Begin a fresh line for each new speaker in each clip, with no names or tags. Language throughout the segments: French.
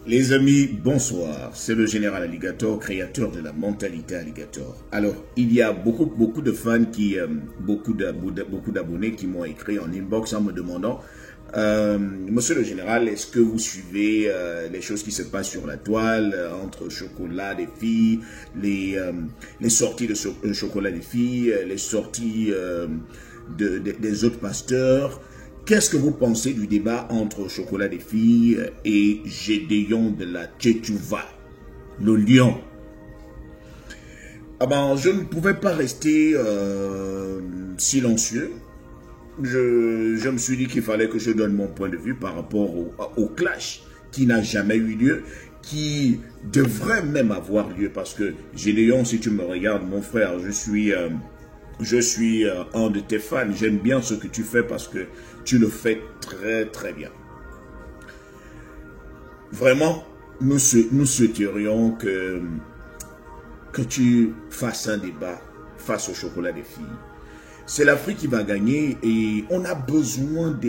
Les amis, bonsoir. C'est le général Alligator, créateur de la mentalité Alligator. Alors, il y a beaucoup de fans beaucoup d'abonnés qui m'ont écrit en inbox en me demandant Monsieur le général, est-ce que vous suivez les choses qui se passent sur la toile, entre chocolat des filles, les sorties de chocolat des filles, les sorties des autres pasteurs? Qu'est-ce que vous pensez du débat entre Chocolat des filles et Gédéon de la Tchétchouva, le lion? Ah ben, je ne pouvais pas rester silencieux. Je me suis dit qu'il fallait que je donne mon point de vue par rapport au clash qui n'a jamais eu lieu, qui devrait même avoir lieu, parce que Gédéon, si tu me regardes, mon frère, je suis un de tes fans. J'aime bien ce que tu fais parce que tu le fais très très bien. Vraiment, nous souhaiterions que tu fasses un débat face au chocolat des filles. C'est l'Afrique qui va gagner et on a besoin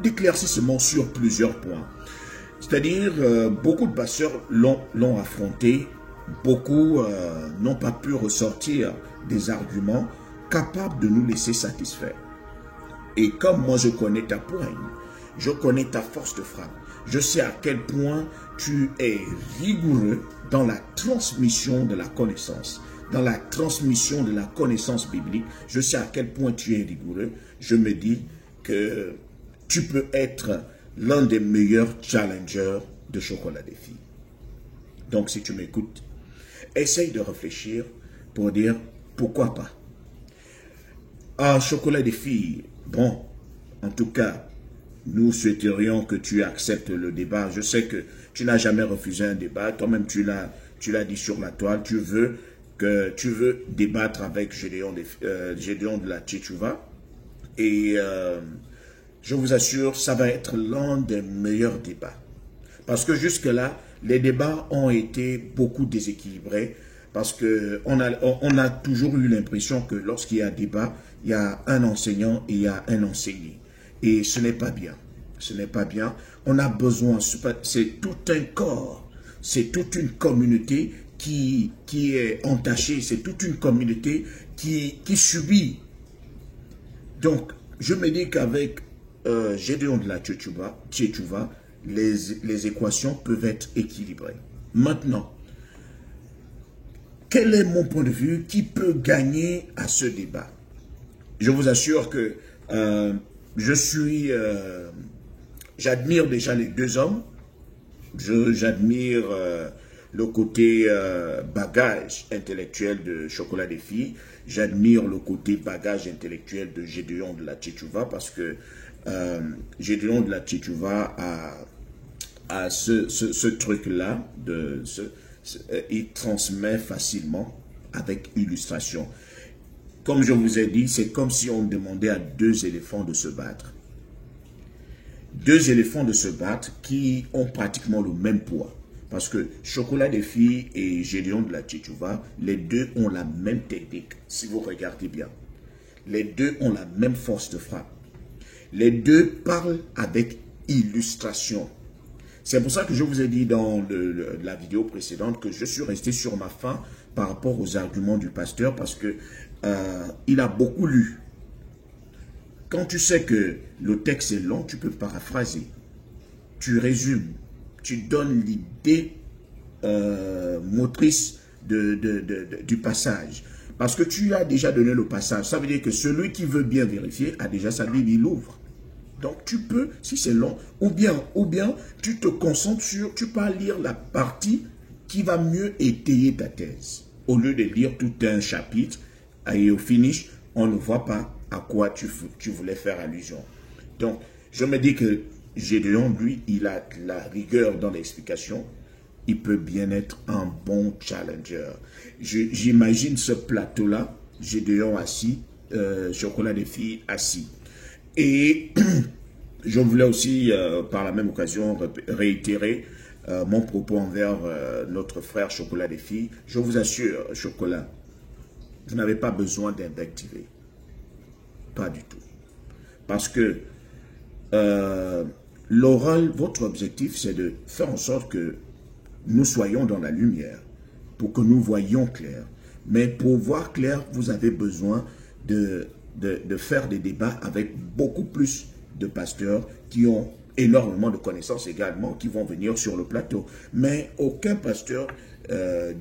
d'éclaircissements sur plusieurs points. C'est-à-dire, beaucoup de pasteurs l'ont affronté, beaucoup n'ont pas pu ressortir des arguments capables de nous laisser satisfaire. Et comme moi je connais ta poigne, je connais ta force de frappe, je sais à quel point tu es rigoureux dans la transmission de la connaissance, dans la transmission de la connaissance biblique, je sais à quel point tu es rigoureux, je me dis que tu peux être l'un des meilleurs challengers de chocolat des filles. Donc si tu m'écoutes, essaye de réfléchir pour dire pourquoi pas. Ah, chocolat des filles, bon, en tout cas, nous souhaiterions que tu acceptes le débat. Je sais que tu n'as jamais refusé un débat, toi-même tu l'as dit sur la toile, tu veux débattre avec Gédéon de la Tchétchouva. Et je vous assure, ça va être l'un des meilleurs débats. Parce que jusque-là, les débats ont été beaucoup déséquilibrés. Parce qu'on a toujours eu l'impression que lorsqu'il y a débat, il y a un enseignant et il y a un enseigné. Et ce n'est pas bien. Ce n'est pas bien. On a besoin, c'est tout un corps, c'est toute une communauté qui est entachée, c'est toute une communauté qui subit. Donc, je me dis qu'avec Gédéon de la Tchétchouva, les équations peuvent être équilibrées. Maintenant, quel est mon point de vue? Qui peut gagner à ce débat? Je vous assure que j'admire déjà les deux hommes. J'admire le côté bagage intellectuel de Chocolat des filles. J'admire le côté bagage intellectuel de Gédéon de la Tchétchouva parce que Gédéon de la Tchétchouva a ce truc-là il transmet facilement avec illustration. Comme je vous ai dit, c'est comme si on demandait à deux éléphants de se battre. Deux éléphants de se battre qui ont pratiquement le même poids. Parce que Chocolat des filles et Gédéon de la Tchétchouva, les deux ont la même technique, si vous regardez bien. Les deux ont la même force de frappe. Les deux parlent avec illustration. C'est pour ça que je vous ai dit dans la vidéo précédente que je suis resté sur ma faim par rapport aux arguments du pasteur parce que il a beaucoup lu. Quand tu sais que le texte est long, tu peux paraphraser. Tu résumes. Tu donnes l'idée motrice du passage. Parce que tu as déjà donné le passage. Ça veut dire que celui qui veut bien vérifier a déjà sa Bible, il l'ouvre. Donc tu peux, si c'est long, ou bien tu te concentres sur, tu peux lire la partie qui va mieux étayer ta thèse. Au lieu de lire tout un chapitre, et au finish, on ne voit pas à quoi tu voulais faire allusion. Donc, je me dis que Gédéon, lui, il a la rigueur dans l'explication. Il peut bien être un bon challenger. J'imagine ce plateau-là, Gédéon assis, Chocolat des filles assis. Et je voulais aussi, par la même occasion, réitérer mon propos envers notre frère Chocolat des filles. Je vous assure, Chocolat, vous n'avez pas besoin d'invectiver. Pas du tout. Parce que l'oral, votre objectif, c'est de faire en sorte que nous soyons dans la lumière, pour que nous voyions clair. Mais pour voir clair, vous avez besoin de faire des débats avec beaucoup plus de pasteurs qui ont énormément de connaissances également, qui vont venir sur le plateau. Mais aucun pasteur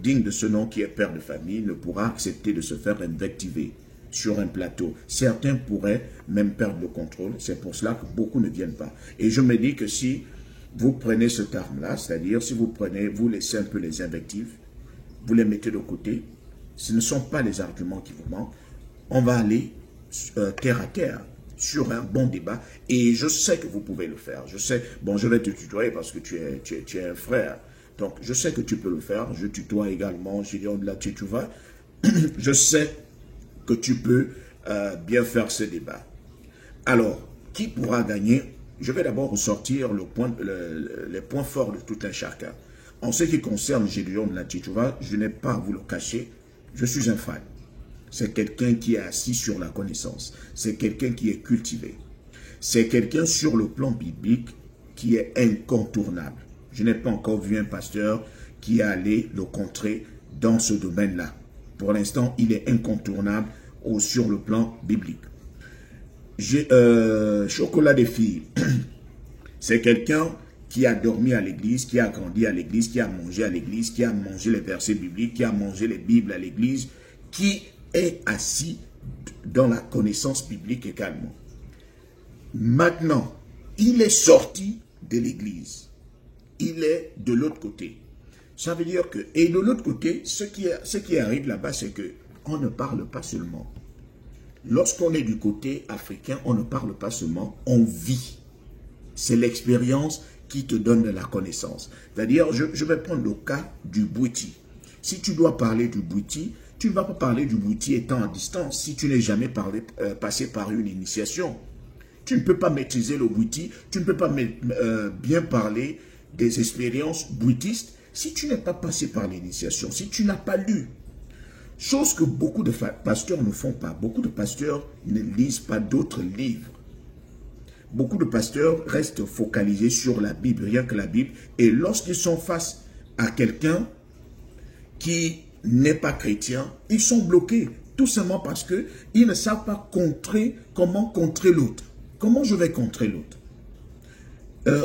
digne de ce nom qui est père de famille ne pourra accepter de se faire invectiver sur un plateau. Certains pourraient même perdre le contrôle. C'est pour cela que beaucoup ne viennent pas. Et je me dis que si vous prenez ce terme-là, c'est-à-dire si vous prenez, vous laissez un peu les invectives, vous les mettez de côté, ce ne sont pas les arguments qui vous manquent, on va aller terre à terre sur un bon débat, et je sais que vous pouvez le faire. Je sais, bon, je vais te tutoyer parce que tu es un frère, donc je sais que tu peux le faire. Je tutoie également Gédéon de la Tchétchouva. Je sais que tu peux bien faire ce débat. Alors, qui pourra gagner? Je vais d'abord ressortir les points forts de tout un chacun. En ce qui concerne Gédéon de la Tchétchouva, je n'ai pas à vous le cacher, je suis un fan. C'est quelqu'un qui est assis sur la connaissance. C'est quelqu'un qui est cultivé. C'est quelqu'un sur le plan biblique qui est incontournable. Je n'ai pas encore vu un pasteur qui est allé le contrer dans ce domaine-là. Pour l'instant, il est incontournable sur le plan biblique. Chocolat des filles, c'est quelqu'un qui a dormi à l'église, qui a grandi à l'église, qui a mangé à l'église, qui a mangé les versets bibliques, qui a mangé les Bibles à l'église, qui est assis dans la connaissance biblique également. Maintenant, il est sorti de l'église. Il est de l'autre côté. Ça veut dire que, et de l'autre côté, ce qui arrive là-bas, c'est que on ne parle pas seulement. Lorsqu'on est du côté africain, on ne parle pas seulement, on vit. C'est l'expérience qui te donne de la connaissance. C'est-à-dire, je vais prendre le cas du Bwiti. Si tu dois parler du Bwiti, tu ne vas pas parler du Bwiti étant à distance si tu n'es jamais passé par une initiation. Tu ne peux pas maîtriser le Bwiti, tu ne peux pas bien parler des expériences bouddhistes si tu n'es pas passé par l'initiation, si tu n'as pas lu. Chose que beaucoup de pasteurs ne font pas. Beaucoup de pasteurs ne lisent pas d'autres livres. Beaucoup de pasteurs restent focalisés sur la Bible, rien que la Bible. Et lorsqu'ils sont face à quelqu'un qui n'est pas chrétien, ils sont bloqués. Tout simplement parce qu'ils ne savent pas comment contrer l'autre. Comment je vais contrer l'autre?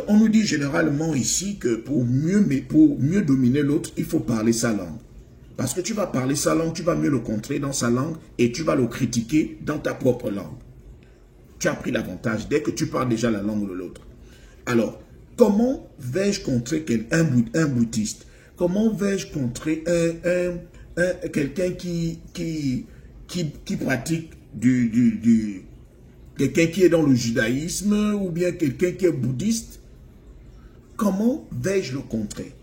On nous dit généralement ici que pour mieux dominer l'autre, il faut parler sa langue. Parce que tu vas parler sa langue, tu vas mieux le contrer dans sa langue et tu vas le critiquer dans ta propre langue. Tu as pris l'avantage dès que tu parles déjà la langue de l'autre. Alors, comment vais-je contrer un bouddhiste? Comment vais-je contrer quelqu'un qui pratique quelqu'un qui est dans le judaïsme ou bien quelqu'un qui est bouddhiste? Comment vais-je le contrer?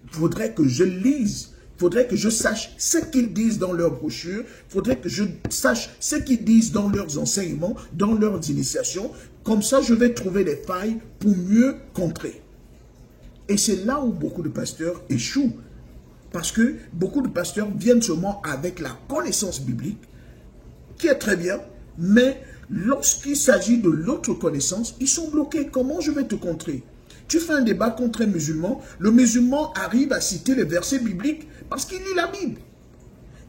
Il faudrait que je lise. Il faudrait que je sache ce qu'ils disent dans leurs brochures. Il faudrait que je sache ce qu'ils disent dans leurs enseignements, dans leurs initiations. Comme ça, je vais trouver des failles pour mieux contrer. Et c'est là où beaucoup de pasteurs échouent. Parce que beaucoup de pasteurs viennent seulement avec la connaissance biblique, qui est très bien, mais lorsqu'il s'agit de l'autre connaissance, ils sont bloqués. Comment je vais te contrer? Tu fais un débat contre un musulman, le musulman arrive à citer les versets bibliques parce qu'il lit la Bible.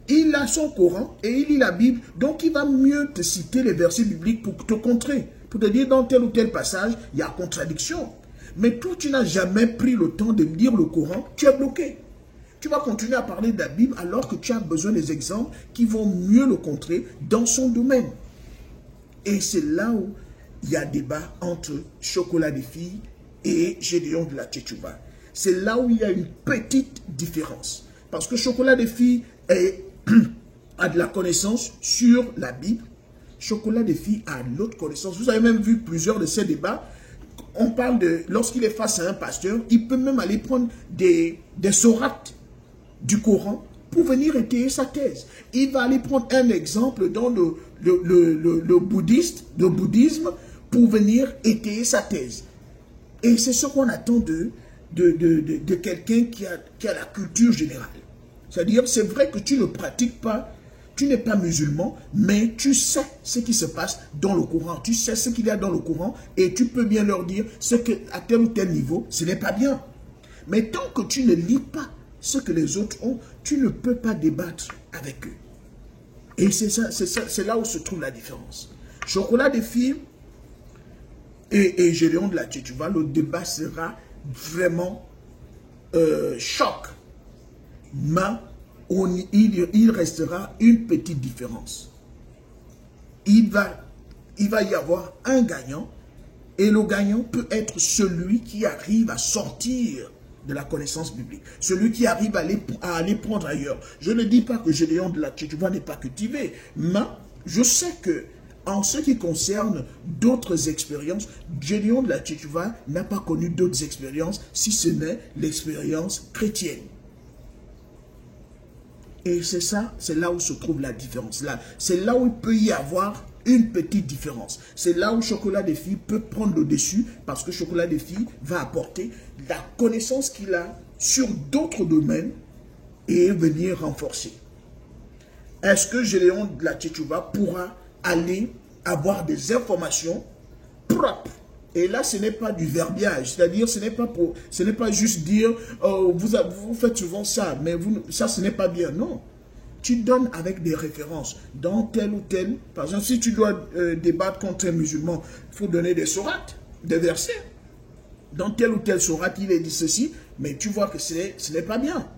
Il a son Coran et il lit la Bible, donc il va mieux te citer les versets bibliques pour te contrer, pour te dire dans tel ou tel passage, il y a contradiction. Mais toi, tu n'as jamais pris le temps de lire le Coran, tu es bloqué. Tu vas continuer à parler de la Bible alors que tu as besoin des exemples qui vont mieux le contrer dans son domaine. Et c'est là où il y a débat entre Chocolat des filles et Gédéon de la Tchétchouva. C'est là où il y a une petite différence. Parce que Chocolat des filles a de la connaissance sur la Bible. Chocolat des filles a l'autre connaissance. Vous avez même vu plusieurs de ces débats. On parle de, lorsqu'il est face à un pasteur, il peut même aller prendre des sourates du Coran pour venir étayer sa thèse. Il va aller prendre un exemple dans le bouddhisme pour venir étayer sa thèse. Et c'est ce qu'on attend de quelqu'un qui a la culture générale. C'est-à-dire, c'est vrai que tu ne pratiques pas Tu n'es pas musulman, mais tu sais ce qui se passe dans le Coran. Tu sais ce qu'il y a dans le Coran et tu peux bien leur dire ce que, à tel ou tel niveau, ce n'est pas bien. Mais tant que tu ne lis pas ce que les autres ont, tu ne peux pas débattre avec eux. Et c'est là où se trouve la différence. Chocolat des filles et Gédéon de la Tchétchouva, le débat sera vraiment choc. Mais il restera une petite différence. Il va y avoir un gagnant et le gagnant peut être celui qui arrive à sortir de la connaissance biblique. Celui qui arrive à aller prendre ailleurs. Je ne dis pas que Gédéon de la Tchétchouva n'est pas cultivé, mais je sais que en ce qui concerne d'autres expériences, Gédéon de la Tchétchouva n'a pas connu d'autres expériences si ce n'est l'expérience chrétienne. Et c'est ça, c'est là où se trouve la différence. C'est là où il peut y avoir une petite différence. C'est là où Chocolat des filles peut prendre le dessus parce que Chocolat des filles va apporter la connaissance qu'il a sur d'autres domaines et venir renforcer. Est-ce que Gédéon de la Tchétchouva pourra aller avoir des informations propres? Et là, ce n'est pas du verbiage, c'est-à-dire ce n'est pas juste dire vous faites souvent ça, mais ça ce n'est pas bien. Non, tu donnes avec des références dans tel ou tel. Par exemple, si tu dois débattre contre un musulman, il faut donner des sourates, des versets. Dans tel ou tel sourate, il est dit ceci, mais tu vois que ce n'est pas bien.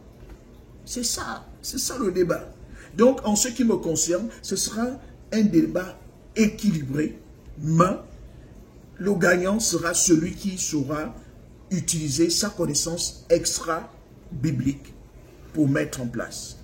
C'est ça le débat. Donc, en ce qui me concerne, ce sera un débat équilibré, mais le gagnant sera celui qui saura utiliser sa connaissance extra-biblique pour mettre en place.